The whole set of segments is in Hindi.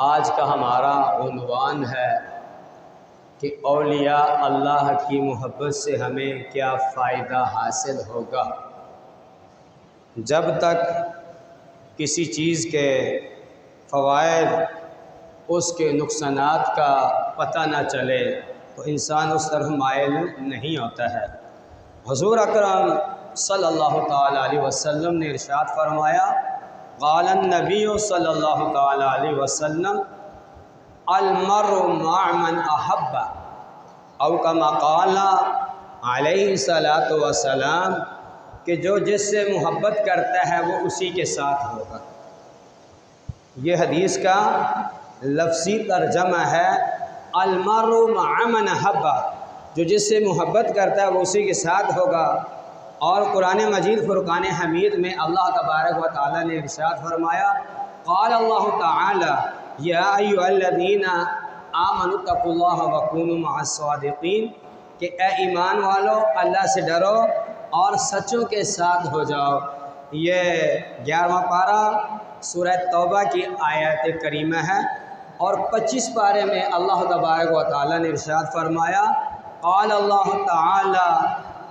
आज का हमारा उन्वान है कि औलिया अल्लाह की मोहब्बत से हमें क्या फ़ायदा हासिल होगा। जब तक किसी चीज़ के फ़वाइद, उसके नुकसानात का पता न चले तो इंसान उस तरफ मायल नहीं होता है। हुज़ूर अकरम सल्लल्लाहु तआला अलैहि वसल्लम ने इरशाद फरमाया, क़ालन नबी सल्लल्लाहु तआला अलैहि वसल्लम अलमर्उ मअ मन अहब्बा औ कमा क़ाला अलैहि सलातु वस्सलाम, कि जो जिससे मोहब्बत करता है वो उसी के साथ होगा। ये हदीस का लफ्ज़ी तर्जमा है अलमर्उ मअ मन अहब्बा, जो जिससे मोहब्बत करता है वो उसी के साथ होगा। और कुरान मजीद फ़ुरक़ान हमीद में अल्लाह तबारक व तआला ने इरशाद फरमाया, क़ाल अल्लाह तआला या अय्युहल्लज़ीना आमनुत्तक़ुल्लाह व कूनू मअस्सादिक़ीन, कि ए ईमान वालो अल्लाह से डरो और सच्चों के साथ हो जाओ। ये 11वां पारा सूरह तौबा की आयत करीमा है। और 25 पारे में अल्लाह तबारक व तआला ने इरशाद फरमाया, क़ाल अल्लाह तआला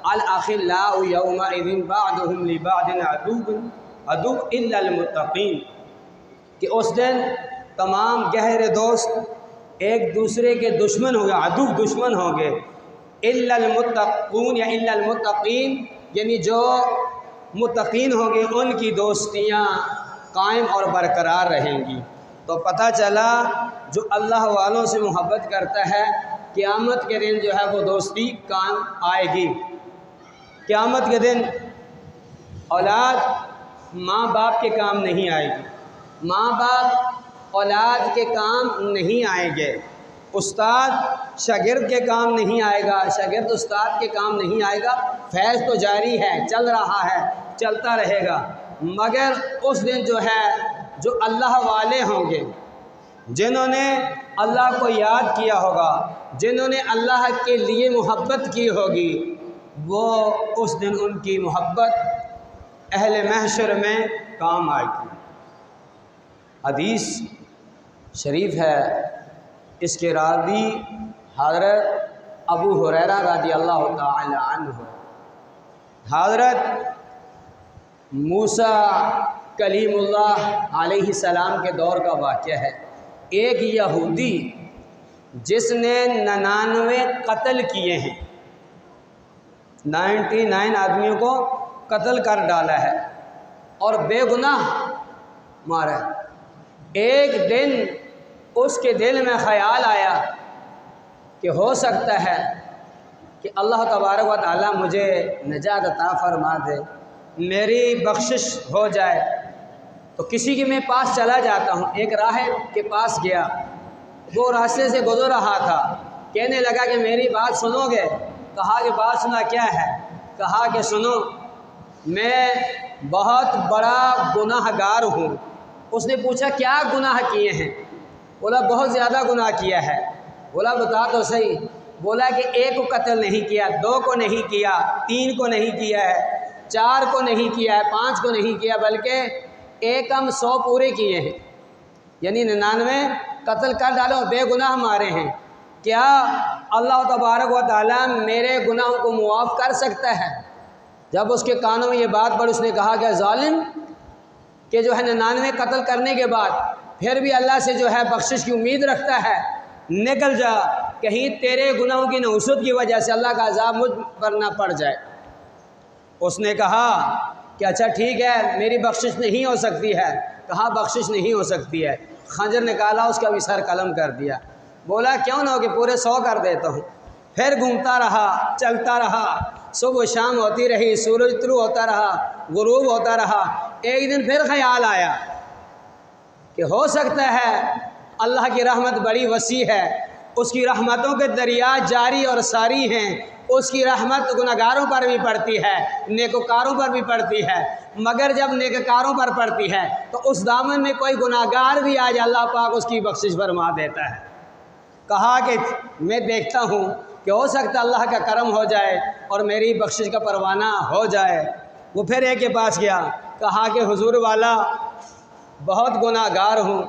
अल अखिल्लाउ यौमइज़िन बअदुहुम लिबअदिन अदुव्वुन इल्लल मुत्तक़ीन, कि उस दिन तमाम गहरे दोस्त एक दूसरे के दुश्मन होंगे, अदुव दुश्मन होंगे। इल्लल मुत्तक़ून या इल्लल मुत्तक़ीन, यानी जो मुत्तक़ीन होंगे उनकी दोस्तियाँ कायम और बरकरार रहेंगी। तो पता चला जो अल्लाह वालों से मोहब्बत करता है क़यामत के दिन जो है वो दोस्ती काम आएगी। क़यामत के दिन औलाद माँ बाप के काम नहीं आएगी, माँ बाप औलाद के काम नहीं आएंगे, उस्ताद शागिर्द के काम नहीं आएगा, शागिर्द उस्ताद के काम नहीं आएगा। फैज़ तो जारी है, चल रहा है, चलता रहेगा। मगर उस दिन जो है जो अल्लाह वाले होंगे, जिन्होंने अल्लाह को याद किया होगा, जिन्होंने अल्लाह के लिए मोहब्बत की होगी, वो उस दिन उनकी मोहब्बत अहले महशर में काम आएगी। हदीस शरीफ है, इसके रावी हज़रत अबू हुरैरा रज़ियल्लाहु तआला अन्हु, हज़रत मूसा कलीमुल्लाह अलैहि सलाम के दौर का वाक़या है। एक यहूदी जिसने 99 कत्ल किए हैं, 99 आदमियों को कत्ल कर डाला है और बेगुनाह मारा है। एक दिन उसके दिल में ख़याल आया कि हो सकता है कि अल्लाह तबारक व तआला मुझे निजात अता फरमा दे, मेरी बख्शिश हो जाए, तो किसी के मैं पास चला जाता हूँ। एक राहिब के पास गया, वो रास्ते से गुजर रहा था, कहने लगा कि मेरी बात सुनोगे? कहा कि बात सुना, क्या है? कहा कि सुनो, मैं बहुत बड़ा गुनाहगार हूँ। उसने पूछा क्या गुनाह किए हैं? बोला बहुत ज़्यादा गुनाह किया है। बोला बता तो सही। बोला कि 1 को कत्ल नहीं किया, 2 को नहीं किया, 3 को नहीं किया है, 4 को नहीं किया है, 5 को नहीं किया, बल्कि 100 पूरे किए हैं, यानी 99 कत्ल कर डालो, बेगुनाह मारे हैं। क्या अल्लाह तबारक व तआला मेरे गुनाहों को मुआफ़ कर सकता है? जब उसके कानों में ये बात पड़ी, उसने कहा कि ज़ालिम कि जो है 99 कत्ल करने के बाद फिर भी अल्लाह से जो है बख्शिश की उम्मीद रखता है, निकल जा, कहीं तेरे गुनाहों की नहुसत की वजह से अल्लाह का अज़ाब मुझ पर ना पड़ जाए। उसने कहा कि अच्छा ठीक है, मेरी बख्शिश नहीं हो सकती है। कहा बख्शिश नहीं हो सकती है। खंजर निकाला, उसका भी सर कलम कर दिया। बोला क्यों ना हो कि पूरे 100 कर देता हूँ। फिर घूमता रहा, चलता रहा, सुबह शाम होती रही, सूरज तुलू होता रहा, गुरूब होता रहा। एक दिन फिर ख्याल आया कि हो सकता है अल्लाह की रहमत बड़ी वसी है, उसकी रहमतों के दरिया जारी और सारी हैं। उसकी रहमत गुनहगारों पर भी पड़ती है, नेकोकारों पर भी पड़ती है। मगर जब नेककारों पर पड़ती है तो उस दामन में कोई गुनाहगार भी आ जाए, अल्लाह पाक उसकी बख्शिश फरमा देता है। कहा कि मैं देखता हूँ कि हो सकता अल्लाह का करम हो जाए और मेरी बख्शिश का परवाना हो जाए। वो फिर एक के पास गया, कहा कि हुजूर वाला बहुत गुनाहगार हूँ,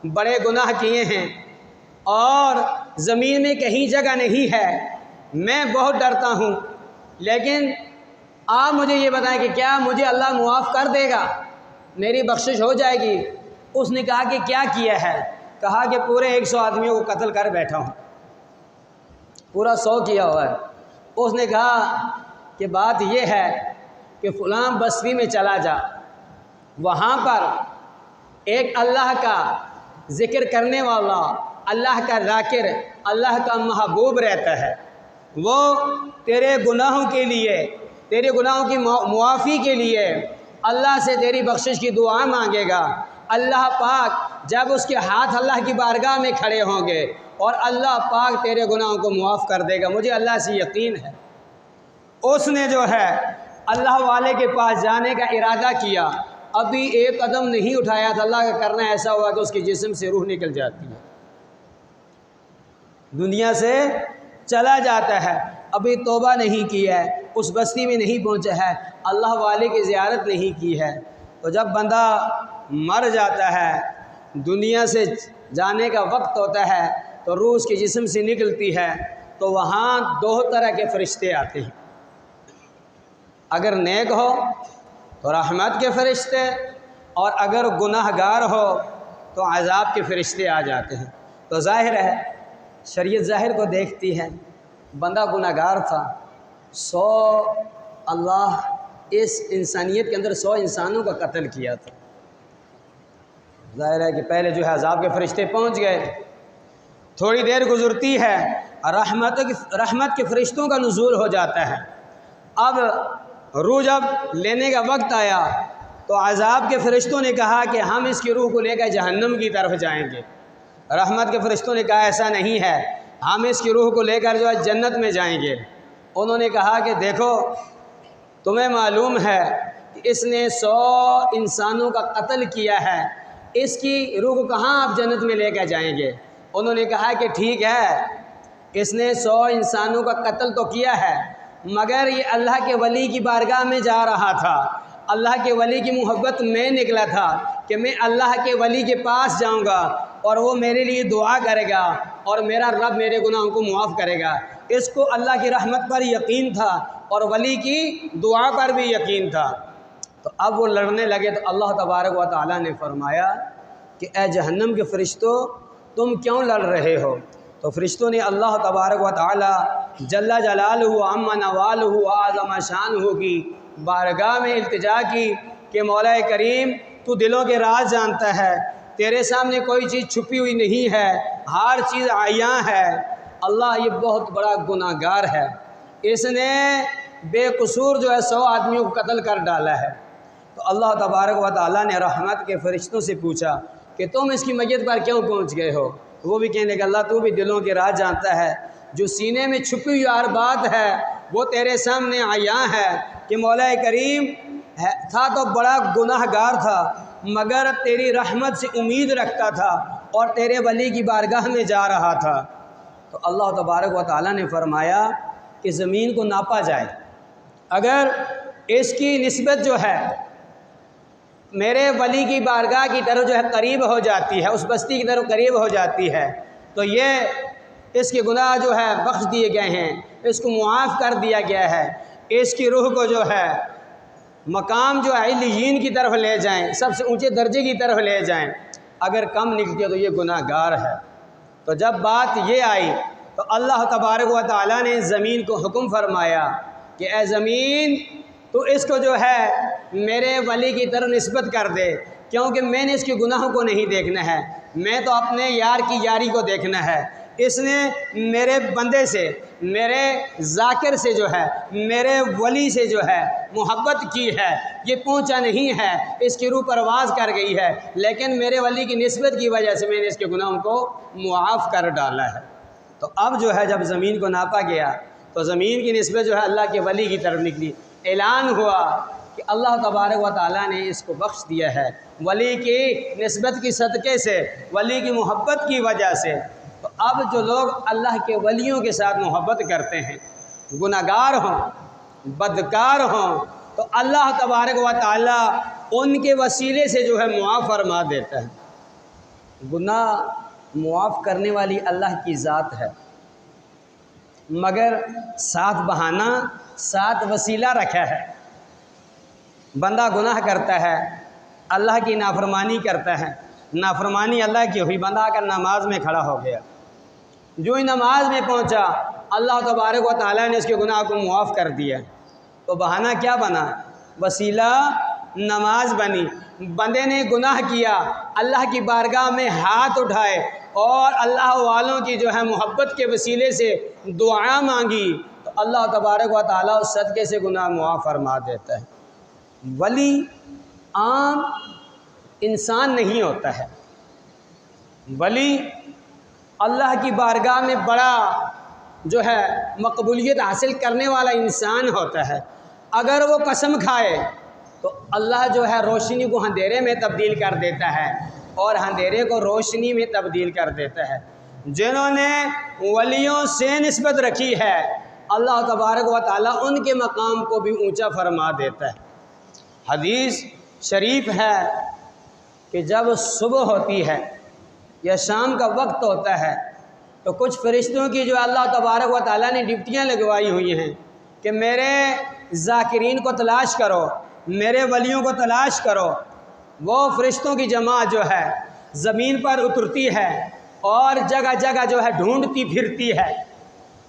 बड़े गुनाह किए हैं और ज़मीन में कहीं जगह नहीं है, मैं बहुत डरता हूँ, लेकिन आप मुझे ये बताएं कि क्या मुझे अल्लाह मुआफ़ कर देगा, मेरी बख्शिश हो जाएगी। उसने कहा कि क्या किया है? कहा कि पूरे 100 आदमियों को कत्ल कर बैठा हूँ, पूरा 100 किया हुआ है। उसने कहा कि बात यह है कि फ़लाँ बस्ती में चला जा, वहाँ पर एक अल्लाह का ज़िक्र करने वाला, अल्लाह का ज़ाकिर, अल्लाह का महबूब रहता है। वो तेरे गुनाहों के लिए, तेरे गुनाहों की मुआफ़ी के लिए अल्लाह से तेरी बख्शिश की दुआ मांगेगा। अल्लाह पाक जब उसके हाथ अल्लाह की बारगाह में खड़े होंगे और अल्लाह पाक तेरे गुनाहों को मुआफ़ कर देगा, मुझे अल्लाह से यकीन है। उसने जो है अल्लाह वाले के पास जाने का इरादा किया, अभी एक कदम नहीं उठाया था, अल्लाह का करना ऐसा हुआ कि उसके जिस्म से रूह निकल जाती है, दुनिया से चला जाता है। अभी तौबा नहीं किया है, उस बस्ती में नहीं पहुंचा है, अल्लाह वाले की ज़ियारत नहीं की है। तो जब बंदा मर जाता है, दुनिया से जाने का वक्त होता है, तो रूह उसके जिस्म से निकलती है, तो वहाँ 2 तरह के फ़रिश्ते आते हैं। अगर नेक हो तो रहमत के फ़रिश्ते, और अगर गुनाहगार हो तो अज़ाब के फ़रिश्ते आ जाते हैं। तो ज़ाहिर है, शरीयत ज़ाहिर को देखती है, बंदा गुनाहगार था, 100 अल्लाह इस इंसानियत के अंदर 100 इंसानों का कत्ल किया था। ज़ाहिर है कि पहले जो है अज़ाब के फ़रिश्ते पहुंच गए, थोड़ी देर गुज़रती है, रहमत के फ़रिश्तों का नुज़ूल हो जाता है। अब रूह जब लेने का वक्त आया तो अज़ाब के फ़रिश्तों ने कहा कि हम इसकी रूह को लेकर जहन्नम की तरफ जाएंगे। रहमत के फ़रिश्तों ने कहा ऐसा नहीं है, हम इसकी रूह को लेकर जो है जन्नत में जाएंगे। उन्होंने कहा कि देखो, तुम्हें मालूम है कि इसने 100 इंसानों का कत्ल किया है, इसकी रूह को कहाँ आप जन्नत में लेकर जाएंगे? उन्होंने कहा कि ठीक है, इसने 100 इंसानों का कत्ल तो किया है, मगर ये अल्लाह के वली की बारगाह में जा रहा था, अल्लाह के वली की मोहब्बत में निकला था कि मैं अल्लाह के वली के पास जाऊंगा और वो मेरे लिए दुआ करेगा और मेरा रब मेरे गुनाहों को मुआफ़ करेगा। इसको अल्लाह की रहमत पर यकीन था और वली की दुआ पर भी यकीन था। तो अब वो लड़ने लगे तो अल्लाह तबारक व तआला ने फरमाया कि ए जहन्नम के फ़रिश्तों, तुम क्यों लड़ रहे हो? तो फ़रिश्तों ने अल्लाह तबारक व तआला जल्ला जलालहू अम्मा नवालहू आज़म शानहू की बारगाह में इल्तिजा की कि मौला करीम, तू दिलों के राज जानता है, तेरे सामने कोई चीज़ छुपी हुई नहीं है, हर चीज़ आयां है। अल्लाह ये बहुत बड़ा गुनाहगार है, इसने बेकसूर जो है 100 आदमियों को कत्ल कर डाला है। तो अल्लाह तबारक व तआला ने रहमत के फ़रिश्तों से पूछा कि तुम इसकी मय्यत पर क्यों पहुँच गए हो? वो भी कहने लगे अल्लाह तू भी दिलों के राज जानता है, जो सीने में छुपी हुई हर बात है वो तेरे सामने आयां है कि मौला करीम था तो बड़ा गुनाहगार था, मगर तेरी रहमत से उम्मीद रखता था और तेरे वली की बारगाह में जा रहा था। तो अल्लाह तबारक व तआला ने फरमाया कि ज़मीन को नापा जाए, अगर इसकी निस्बत जो है मेरे वली की बारगाह की तरफ जो है करीब हो जाती है, उस बस्ती की तरफ करीब हो जाती है, तो ये इसके गुनाह जो है बख्श दिए गए हैं, इसको मुआफ़ कर दिया गया है, इसकी रूह को जो है मकाम जो है इल्लियीन की तरफ ले जाएं, सबसे ऊंचे दर्जे की तरफ ले जाएं। अगर कम निकलती है तो ये गुनाहगार है। तो जब बात ये आई तो अल्लाह तबारक व तआला ने ज़मीन को हुक्म फरमाया कि ए ज़मीन, तो इसको जो है मेरे वली की तरफ निस्बत कर दे, क्योंकि मैंने इसके गुनाहों को नहीं देखना है, मैं तो अपने यार की यारी को देखना है। इसने मेरे बंदे से, मेरे ज़ाकिर से जो है, मेरे वली से जो है मोहब्बत की है, ये पहुंचा नहीं है, इसकी रूह परवाज़ कर गई है, लेकिन मेरे वली की निस्बत की वजह से मैंने इसके गुनाहों को मुआफ़ कर डाला है। तो अब जो है जब ज़मीन को नापा गया तो ज़मीन की निस्बत जो है अल्लाह के वली की तरफ निकली। ऐलान हुआ कि अल्लाह तबारक व तआला ने इसको बख्श दिया है वली की निस्बत की सदक़े से, वली की मोहब्बत की वजह से। तो अब जो लोग अल्लाह के वलियों के साथ मोहब्बत करते हैं, गुनाहगार हों, बदकार हों, तो अल्लाह तबारक व तआला उनके वसीले से जो है मुआफ़ फरमा देता है। गुनाह मुआफ़ करने वाली अल्लाह की ज़ात है, मगर साथ बहाना, साथ वसीला रखा है। बंदा गुनाह करता है, अल्लाह की नाफरमानी करता है, नाफरमानी अल्लाह की हुई, बंदा आकर नमाज में खड़ा हो गया। जो ही नमाज में पहुंचा, अल्लाह तबारक व तआला ने उसके गुनाह को मुआफ़ कर दिया। तो बहाना क्या बना? वसीला नमाज बनी। बंदे ने गुनाह किया, अल्लाह की बारगाह में हाथ उठाए और अल्लाह वालों की जो है मोहब्बत के वसीले से दुआ मांगी, तो अल्लाह तबारक व तआला उस सदक़े से गुनाह मुआफ़ फरमा देता है। वली आम इंसान नहीं होता है, वली अल्लाह की बारगाह में बड़ा जो है मकबूलियत हासिल करने वाला इंसान होता है। अगर वो कसम खाए तो अल्लाह जो है रोशनी को अंधेरे में तब्दील कर देता है और अंधेरे को रोशनी में तब्दील कर देता है। जिन्होंने वलियों से निस्बत रखी है, अल्लाह तबारक व तआला उनके मकाम को भी ऊंचा फरमा देता है। हदीस शरीफ है कि जब सुबह होती है या शाम का वक्त होता है, तो कुछ फरिश्तों की जो अल्लाह तबारक व तआला ने ड्यूटियाँ लगवाई हुई हैं कि मेरे ज़ाकिरीन को तलाश करो, मेरे वलियों को तलाश करो। वो फरिश्तों की जमात जो है ज़मीन पर उतरती है और जगह जगह जो है ढूंढती फिरती है।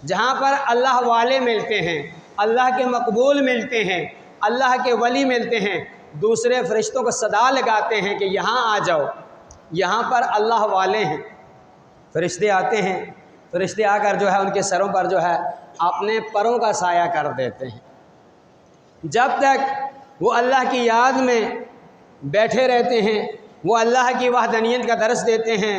जहाँ पर अल्लाह वाले मिलते हैं, अल्लाह के मकबूल मिलते हैं, अल्लाह के वली मिलते हैं, दूसरे फरिश्तों को सदा लगाते हैं कि यहाँ आ जाओ, यहाँ पर अल्लाह वाले हैं। फरिश्ते आते हैं, फरिश्ते आकर जो है उनके सरों पर जो है अपने परों का साया कर देते हैं। जब तक वो अल्लाह की याद में बैठे रहते हैं, वो अल्लाह की वहदानियत का दर्स देते हैं,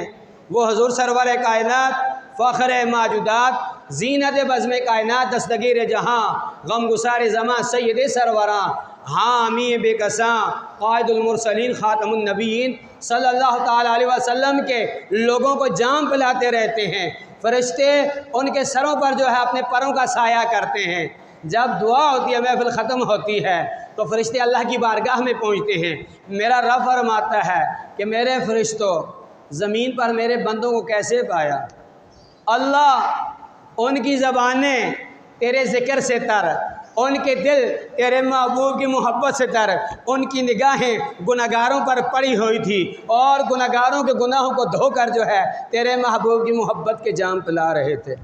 वो हुज़ूर सरवर कायनात, फ़ख्र मौजूदात, ज़ीनत बज़्म कायनात, दस्तगीर जहाँ, गमगुसार ज़मां, सैयद सरवरां, हामी बेकसां, क़ाइदुल मुरसलीन, ख़ातमुन नबीयीन सल्लल्लाहु ताला अलैहि वसल्लम के लोगों को जाम पिलाते रहते हैं। फरिश्ते उनके सरों पर जो है अपने परों का साया करते हैं। जब दुआ होती है, महफ़िल ख़त्म होती है, तो फरिश्ते अल्लाह की बारगाह में पहुँचते हैं। मेरा रब फरमाता है कि मेरे फरिश्तों, ज़मीन पर मेरे बंदों को कैसे पाया? अल्लाह उनकी ज़बानें तेरे ज़िक्र से तर, उनके दिल तेरे महबूब की मोहब्बत से तर, उनकी निगाहें गुनहगारों पर पड़ी हुई थी और गुनहगारों के गुनाहों को धोकर जो है तेरे महबूब की मोहब्बत के जाम पिला रहे थे।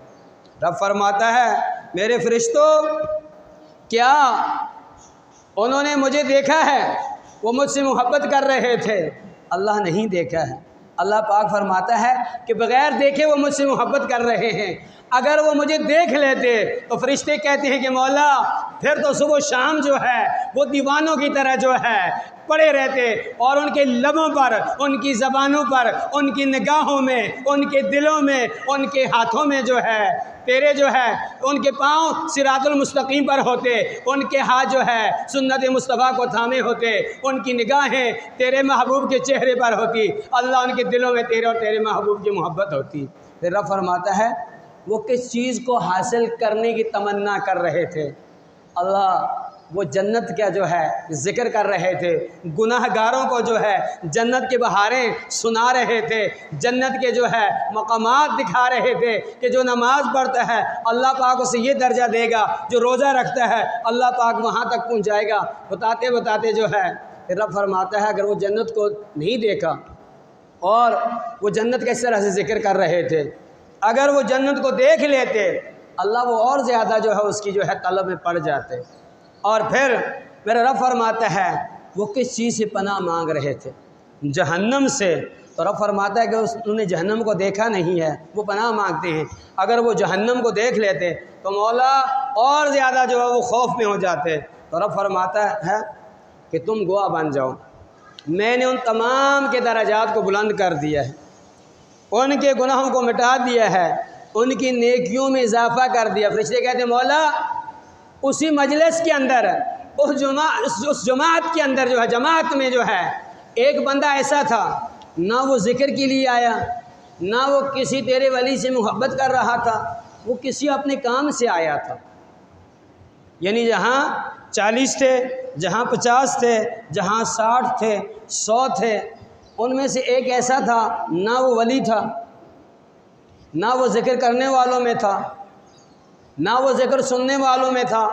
रब फरमाता है, मेरे फरिश्तों, क्या उन्होंने मुझे देखा है? वो मुझसे मोहब्बत कर रहे थे। अल्लाह नहीं देखा है। अल्लाह पाक फरमाता है कि बग़ैर देखे वो मुझसे मोहब्बत कर रहे हैं। अगर वो मुझे देख लेते तो फरिश्ते कहते हैं कि मौला, फिर तो सुबह शाम जो है वो दीवानों की तरह जो है पड़े रहते और उनके लबों पर, उनकी ज़बानों पर, उनकी निगाहों में, उनके दिलों में, उनके हाथों में जो है तेरे जो है उनके पाँव सिरातुल मुस्तकीम पर होते, उनके हाथ जो है सुन्नत मुस्तफ़ा को थामे होते, उनकी निगाहें तेरे महबूब के चेहरे पर होती, अल्लाह उनके दिलों में तेरे और तेरे महबूब की मोहब्बत होती। फिर रब फरमाता है, वो किस चीज़ को हासिल करने की तमन्ना कर रहे थे? अल्लाह वो जन्नत का जो है ज़िक्र कर रहे थे, गुनाहगारों को जो है जन्नत की बहारें सुना रहे थे, जन्नत के जो है मकामात दिखा रहे थे कि जो नमाज़ पढ़ता है अल्लाह पाक उसे ये दर्जा देगा, जो रोज़ा रखता है अल्लाह पाक वहाँ तक पहुँचाएगा। बताते बताते जो है रब फरमाता है, अगर वो जन्नत को नहीं देखा और वो जन्नत किस तरह से ज़िक्र कर रहे थे, अगर वो जन्नत को देख लेते, अल्लाह वो और ज़्यादा जो है उसकी जो है तलब में पड़ जाते। और फिर मेरा रब फरमाता है, वो किस चीज़ से पनाह मांग रहे थे? जहन्नम से। तो रब फरमाता है कि उन्होंने जहन्नम को देखा नहीं है, वो पनाह मांगते हैं। अगर वो जहन्नम को देख लेते तो मौला और ज़्यादा जो है वो खौफ में हो जाते। तो रब फरमाता है कि तुम गवाह बन जाओ, मैंने उन तमाम के दराजात को बुलंद कर दिया है, उनके गुनाहों को मिटा दिया है, उनकी नेकियों में इजाफ़ा कर दिया। फरिश्ते कहते मौला, उसी मजलिस के अंदर, उस जमात के अंदर जो है, जमात में जो है एक बंदा ऐसा था, ना वो ज़िक्र के लिए आया, ना वो किसी तेरे वली से मोहब्बत कर रहा था, वो किसी अपने काम से आया था। यानी जहाँ 40 थे, जहाँ 50 थे, जहाँ 60 थे, 100 थे, उनमें से एक ऐसा था, ना वो वली था, ना वो ज़िक्र करने वालों में था, ना वो ज़िक्र सुनने वालों में था,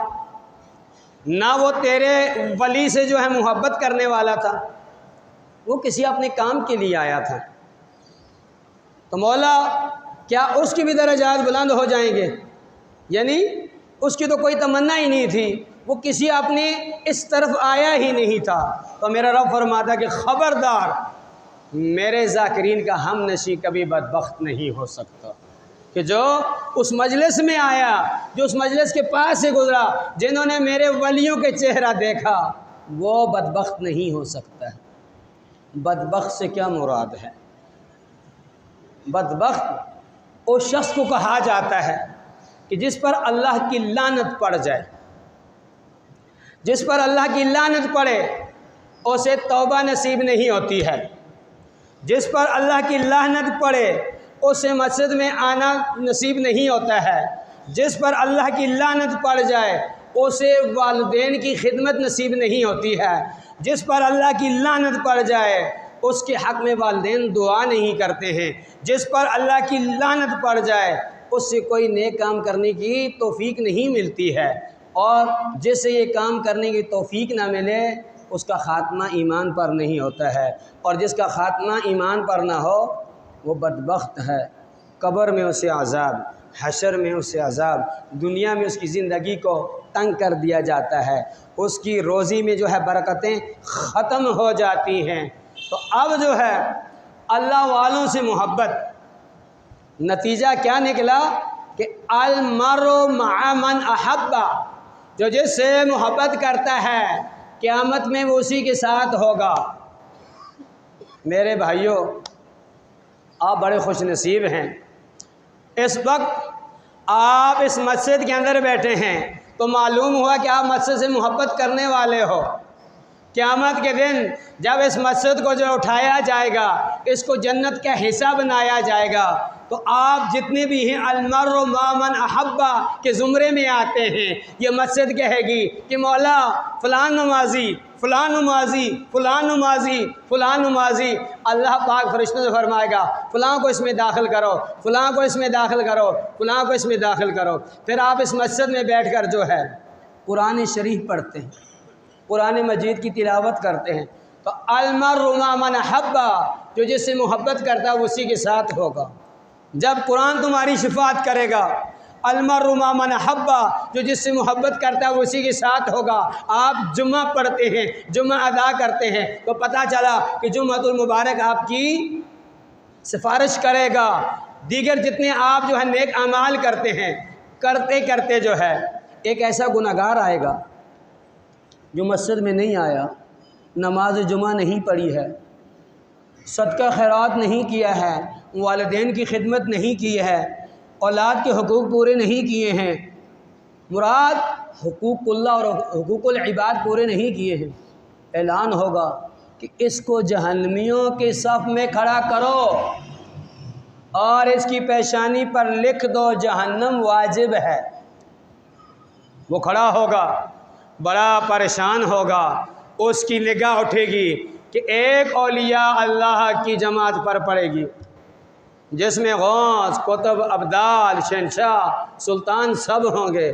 ना वो तेरे वली से जो है मोहब्बत करने वाला था, वो किसी अपने काम के लिए आया था। तो मौला क्या उसकी भी दर्जात बुलंद हो जाएंगे? यानी उसकी तो कोई तमन्ना ही नहीं थी, वो किसी अपने इस तरफ आया ही नहीं था। तो मेरा रब फरमाता कि ख़बरदार, मेरे ज़ाकिरीन का हम नशी कभी बदबख्त नहीं हो सकता, कि जो उस मजलिस में आया, जो उस मजलिस के पास से गुज़रा, जिन्होंने मेरे वलियों के चेहरा देखा, वो बदबख्त नहीं हो सकता है। बदबख्त से क्या मुराद है? बदबख्त उस शख्स को कहा जाता है कि जिस पर अल्लाह की लानत पड़ जाए। जिस पर अल्लाह की लानत पड़े उसे तौबा नसीब नहीं होती है। जिस पर अल्लाह की लानत पड़े उसे मस्जिद में आना नसीब नहीं होता है। जिस पर अल्लाह की लानत पड़ जाए उसे वालिदैन की खिदमत नसीब नहीं होती है। जिस पर अल्लाह की लानत पड़ जाए उसके हक़ में वालिदैन दुआ नहीं करते हैं। जिस पर अल्लाह की लानत पड़ जाए उससे कोई नेक काम करने की तौफीक नहीं मिलती है, और जिससे ये काम करने की तौफीक ना मिले उसका ख़ात्मा ईमान पर नहीं होता है, और जिसका ख़ात्मा ईमान पर ना हो वो बदबख्त है। कब्र में उसे अज़ाब, हशर में उसे अज़ाब, दुनिया में उसकी ज़िंदगी को तंग कर दिया जाता है, उसकी रोज़ी में जो है बरकतें ख़त्म हो जाती हैं। तो अब जो है अल्लाह वालों से मोहब्बत, नतीजा क्या निकला कि अलमरु मअ मन अहब्बा, जो जिससे मोहब्बत करता है क़यामत में वो उसी के साथ होगा। मेरे भाइयों, आप बड़े खुश नसीब हैं। इस वक्त आप इस मस्जिद के अंदर बैठे हैं तो मालूम हुआ कि आप मस्जिद से मोहब्बत करने वाले हो। क़यामत के दिन जब इस मस्जिद को जो उठाया जाएगा, इसको जन्नत का हिस्सा बनाया जाएगा, तो आप जितने भी हैं अलमरु मअ मन अहब्बा के ज़ुमरे में आते हैं। ये मस्जिद कहेगी कि मौला फ़लान नमाजी, फ़लान नमाजी, फ़लान नमाजी, फ़लान नमाजी। अल्लाह पाक फरिश्तों से फरमाएगा फ़लाँ को इसमें दाखिल करो, फ़लाँ को इसमें दाखिल करो, फ़लाँ को इसमें दाखिल करो। फिर आप इस मस्जिद में बैठकर जो है कुरान शरीफ पढ़ते हैं, कुरान मजीद की तिलावत करते हैं। तो अलमरु मअ मन अहब्बा, जो जिससे मोहब्बत करता है वो उसी के साथ होगा। जब कुरान तुम्हारी शिफात करेगा, अलमरु मअ मन अहब्बा, जो जिससे मोहब्बत करता है वो उसी के साथ होगा। आप जुम्मा पढ़ते हैं, जुम्मा अदा करते हैं, तो पता चला कि जुम्मतुल मुबारक आपकी सिफारिश करेगा। दीगर जितने आप जो है नेक अमाल करते हैं, करते करते जो है एक ऐसा गुनहगार आएगा जो मस्जिद में नहीं आया, नमाज जुमा नहीं पढ़ी है, सदका खैरात नहीं किया है, वालिदैन की खिदमत नहीं की है, औलाद के हुकूक पूरे नहीं किए हैं, मुराद हुकूकुल्लाह और हुकूकुल इबाद पूरे नहीं किए हैं। ऐलान होगा कि इसको जहन्नमियों के सफ़ में खड़ा करो और इसकी पेशानी पर लिख दो जहन्नम वाजिब है। वो खड़ा होगा, बड़ा परेशान होगा, उसकी निगाह उठेगी कि एक औलिया अल्लाह की जमात पर पड़ेगी जिसमें गौस, कुतुब, अब्दाल, शहंशाह, सुल्तान सब होंगे,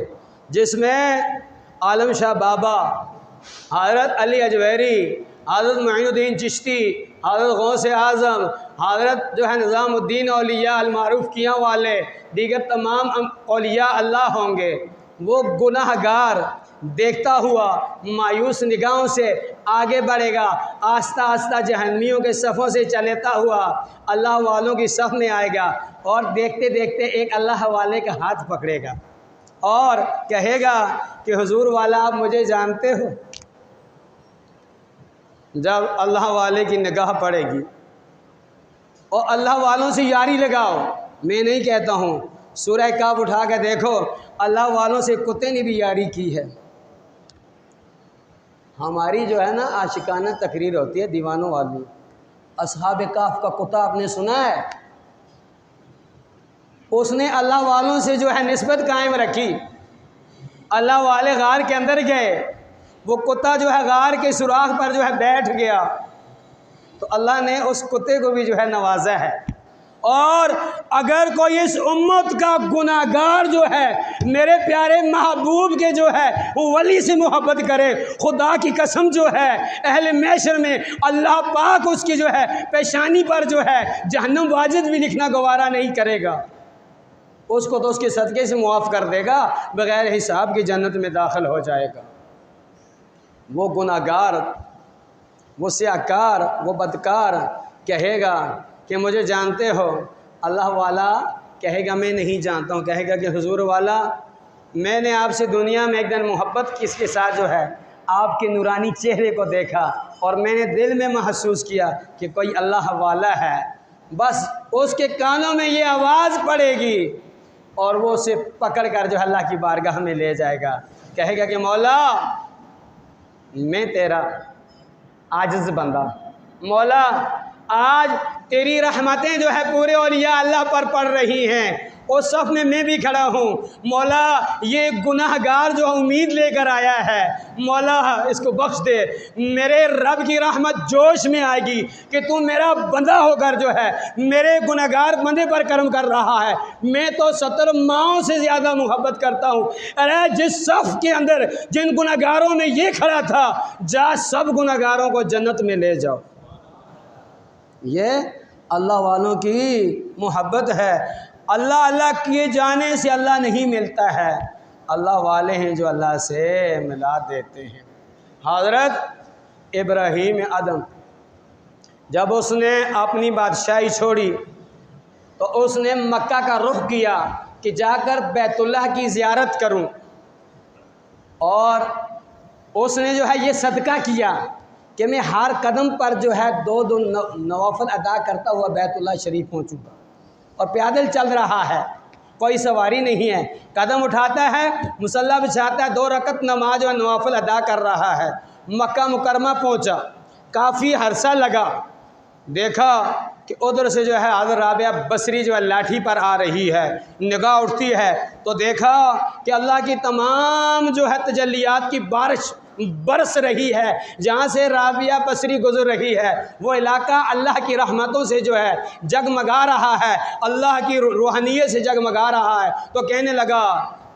जिसमें आलम शाह बाबा, हज़रत अली अजवैरी, हज़रत मुईनुद्दीन चिश्ती, हज़रत गौस आज़म, हज़रत जो है निज़ामुद्दीन औलिया अलमारूफ़ किया वाले, दीगर तमाम औलिया अल्लाह होंगे। वो गुनाहगार देखता हुआ मायूस निगाहों से आगे बढ़ेगा, आस्ता आस्ता जहन्नमियों के सफ़ों से चलता हुआ अल्लाह वालों की सफ़ में आएगा, और देखते देखते एक अल्लाह वाले का हाथ पकड़ेगा और कहेगा कि हुजूर वाला आप मुझे जानते हो। जब अल्लाह वाले की निगाह पड़ेगी और अल्लाह वालों से यारी लगाओ, मैं नहीं कहता हूँ, सूरह काफ उठा के देखो, अल्लाह वालों से कुत्ते ने भी यारी की है। हमारी जो है ना आशिकाना तकरीर होती है दीवानों वाली। असहाब काफ का कुत्ता आपने सुना है? उसने अल्लाह वालों से जो है निस्बत कायम रखी। अल्लाह वाले गार के अंदर गए, वो कुत्ता जो है गार के सुराख पर जो है बैठ गया। तो अल्लाह ने उस कुत्ते को भी जो है नवाजा है। और अगर कोई इस उम्मत का गुनाहगार जो है मेरे प्यारे महबूब के जो है वो वली से मोहब्बत करे, खुदा की कसम जो है अहले महशर में अल्लाह पाक उसकी जो है पेशानी पर जो है जहन्नम वाजिद भी लिखना गवारा नहीं करेगा, उसको तो उसके सदक़े से मुआफ़ कर देगा, बग़ैर हिसाब की जन्नत में दाखिल हो जाएगा। वो गुनाहगार, वो स्याकार, वो बदकार कहेगा कि मुझे जानते हो, अल्लाह वाला कहेगा मैं नहीं जानता हूँ, कहेगा कि हुजूर वाला मैंने आपसे दुनिया में एक दिन मोहब्बत किसके साथ जो है आपके नूरानी चेहरे को देखा और मैंने दिल में महसूस किया कि कोई अल्लाह वाला है। बस उसके कानों में ये आवाज़ पड़ेगी और वो उसे पकड़ कर जो अल्लाह की बारगाह में ले जाएगा, कहेगा कि मौला मैं तेरा आजिज़ बंदा, मौला आज तेरी रहमतें जो है पूरे औलिया अल्लाह पर पड़ रही हैं, उस सफ़ में मैं भी खड़ा हूँ, मौला ये गुनाहगार जो उम्मीद लेकर आया है, मौला इसको बख्श दे, मेरे रब की रहमत जोश में आएगी कि तू मेरा बंदा होकर जो है मेरे गुनाहगार बंदे पर कर्म कर रहा है। मैं तो 70 माओं से ज़्यादा मोहब्बत करता हूँ। अरे जिस सफ़ के अंदर जिन गुनाहगारों में ये खड़ा था, जा सब गुनाहगारों को जन्नत में ले जाओ। ये अल्लाह वालों की मोहब्बत है। अल्लाह अल्लाह किए जाने से अल्लाह नहीं मिलता है, अल्लाह वाले हैं जो अल्लाह से मिला देते हैं। हज़रत इब्राहीम आदम जब उसने अपनी बादशाही छोड़ी तो उसने मक्का का रुख किया कि जाकर बैतुल्लाह की ज़ियारत करूं, और उसने जो है ये सदका किया कि मैं हर कदम पर जो है दो नवाफिल अदा करता हुआ बैतुल्लाह शरीफ पहुंचूंगा। और पैदल चल रहा है, कोई सवारी नहीं है, कदम उठाता है, मुसल्ला बिछाता है, 2 रकत नमाज और नवाफिल अदा कर रहा है। मक्का मुकरमा पहुंचा, काफ़ी अरसा लगा, देखा कि उधर से जो है हज़रत राबिया बसरी जो है लाठी पर आ रही है, निगाह उठती है तो देखा कि अल्लाह की तमाम जो है तजल्लियात की बारिश बरस रही है। जहाँ से राबिया बसरी गुजर रही है वो इलाका अल्लाह की रहमतों से जो है जगमगा रहा है, अल्लाह की रूहानियत से जगमगा रहा है। तो कहने लगा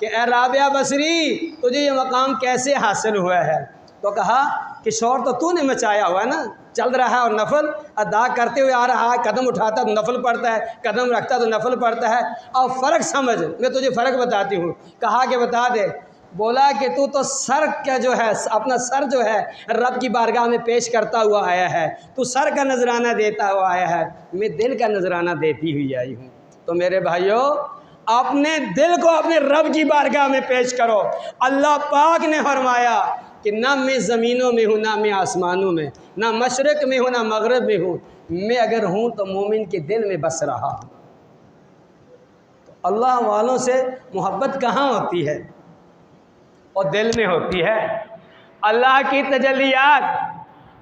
कि ए राबिया बसरी, तुझे ये मकाम कैसे हासिल हुआ है? तो कहा कि शोर तो तूने मचाया हुआ है ना, चल रहा है और नफल अदा करते हुए आ रहा है, कदम उठाता तो नफल पढ़ता है, कदम रखता तो नफल पढ़ता है। और फ़र्क समझ, मैं तुझे फ़र्क बताती हूँ। कहा कि बता दे। बोला कि तू तो सर का जो है अपना सर जो है रब की बारगाह में पेश करता हुआ आया है, तू सर का नजराना देता हुआ आया है, मैं दिल का नजराना देती हुई आई हूँ। तो मेरे भाइयों, अपने दिल को अपने रब की बारगाह में पेश करो। अल्लाह पाक ने फरमाया कि ना मैं ज़मीनों में हूँ, ना मैं आसमानों में, ना मशरक़ में हूँ, ना मगरब में हूँ, मैं अगर हूँ तो मोमिन के दिल में बस रहा हूँ। तो अल्लाह वालों से मोहब्बत कहाँ होती है? और दिल में होती है। अल्लाह की तजल्लियात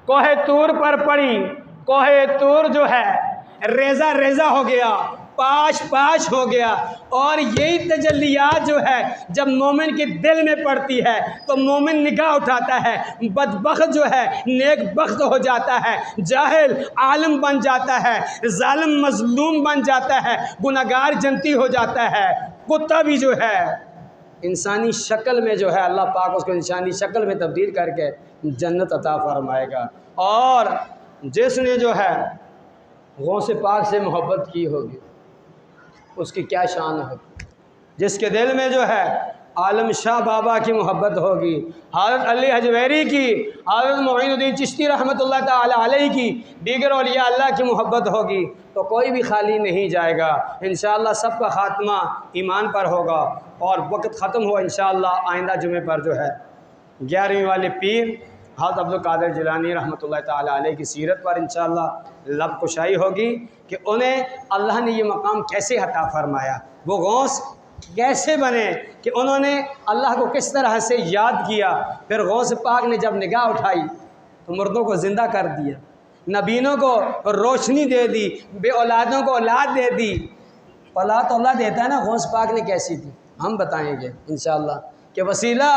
कोहे तूर पर पड़ी, कोहे तूर जो है रेज़ा रेज़ा हो गया, पाश पाश हो गया। और यही तजल्लियात जो है जब मोमिन के दिल में पड़ती है तो मोमिन निगाह उठाता है, बदबख्त जो है नेक बख्त हो जाता है, जाहिल आलम बन जाता है, जालिम मजलूम बन जाता है, गुनहगार जन्नती हो जाता है। कुत्ता भी जो है इंसानी शक्ल में जो है अल्लाह पाक उसको इंसानी शक्ल में तब्दील करके जन्नत अता फरमाएगा। और जिसने जो है गौसे पाक से मोहब्बत की होगी उसकी क्या शान होगी। जिसके दिल में जो है आलम शाह बाबा की मोहब्बत होगी, हज़रत अली हजवेरी की, हज़रत मोइनुद्दीन चिश्ती रहमतुल्लाह ताला अलैहि की, दीगर औलिया अल्लाह की मोहब्बत होगी तो कोई भी खाली नहीं जाएगा। इंशाअल्लाह सबका ख़ात्मा ईमान पर होगा। और वक्त ख़त्म हुआ इंशाअल्लाह आइंदा जुमे पर जो है 11वीं वाले पीर हज़रत अब्दुल कादिर जिलानी रहमतुल्लाह ताला अलैहि की सीरत पर इंशाअल्लाह लब कुशाई होगी कि उन्हें अल्लाह ने ये मकाम कैसे अता फरमाया, वो गौस कैसे बने, कि उन्होंने अल्लाह को किस तरह से याद किया। फिर गौस पाक ने जब निगाह उठाई तो मुर्दों को ज़िंदा कर दिया, नबीनों को रोशनी दे दी, बे औलादों को औलाद दे दी। औलाद औलाद देता है ना, गौस पाक ने कैसी दी हम बताएंगे इंशाअल्लाह। कि वसीला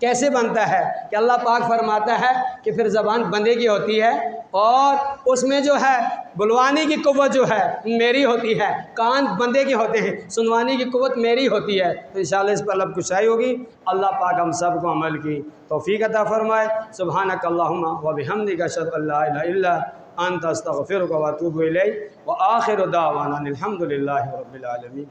कैसे बनता है कि अल्लाह पाक फरमाता है कि फिर ज़बान बंदे की होती है और उसमें जो है बुलवाने की कुव्वत जो है मेरी होती है, कान बंदे के होते हैं, सुनवाने की कुव्वत मेरी होती है। तो इंशाअल्लाह इस पर लब कुशाई होगी। अल्लाह पाक हम सब को अमल की तौफीक अता फरमाए। सुब्हानक अल्लाहुम्मा व बिहम्दिका अशहदु अल्ला इलाहा इल्ला अंता अस्तगफिरुका व अतूबु इलैक व आखिरु दावाना अनिल हम्दुलिल्लाहि रब्बिल आलमीन।